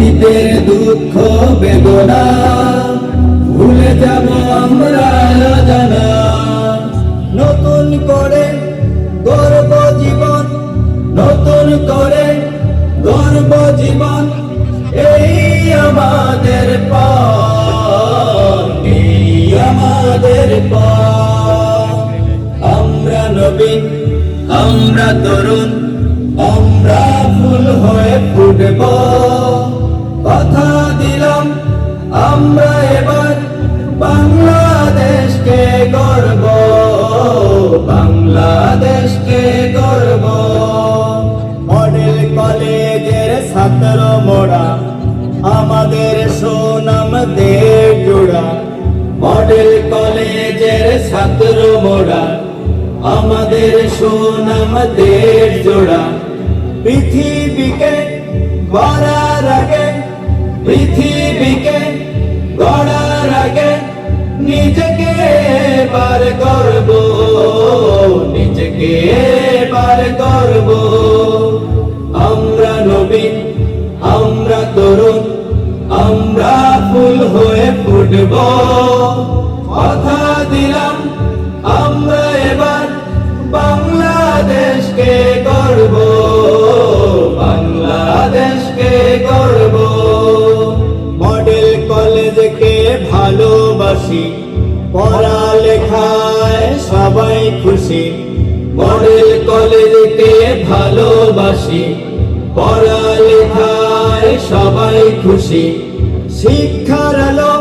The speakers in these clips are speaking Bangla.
অতীতের দুঃখ বেদনা ভুলে যাব আমরা অজানা। নতুন করে গর্ব জীবন, নতুন করে গর্ব জীবন, এই আমাদের পথ, এই আমাদের পথ। আমরা নবীন, আমরা তরুণ, আমরা ফুল হয়ে ফুটব। কথা দিলাম আমরা এবার বাংলাদেশকে গর্ব, বাংলাদেশকে গর্ব। মডেল কলেজের ছাত্র মোরা, আমাদের সুনাম দেশ জোড়া। মডেল কলেজের ছাত্র মোরা, আমাদের সুনাম দেশ জোড়া। পৃথিবীকে গড়ার আগে, পৃথিবীকে গড়ার আগে নিজেকে বার করব, নিজেকে বার করব। আমরা নবীন, আমরা তরুণ, আমরা ফুল হয়ে ফুটব। কথা দিলাম আমরা এবার বাংলাদেশকে গর্ব, বাংলাদেশকে গর্ব। মডেল কলেজকে ভালোবাসি, পড়ালেখায় সবাই খুশি। মডেল কলেজকে ভালোবাসি, পড়ালেখায় সবাই খুশি। শিক্ষার আলো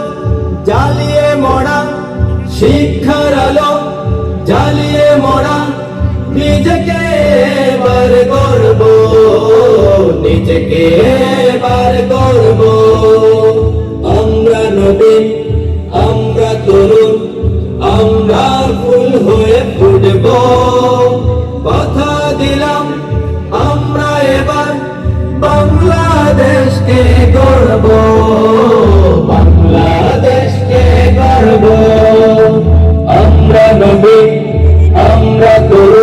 জ্বালিয়ে মরা, শিক্ষার আলো জ্বালিয়ে মরা, নিজেকে বার করব, নিজেকে বার করব। আমরা নবীন, আমরা তরুণ, আমরা ফুল হয়ে ফুটব। কথা দিলাম আমরা এবার বাংলাদেশকে গর্ব, বাংলাদেশকে গর্ব। আমরা নবীন, আমরা তরুণ,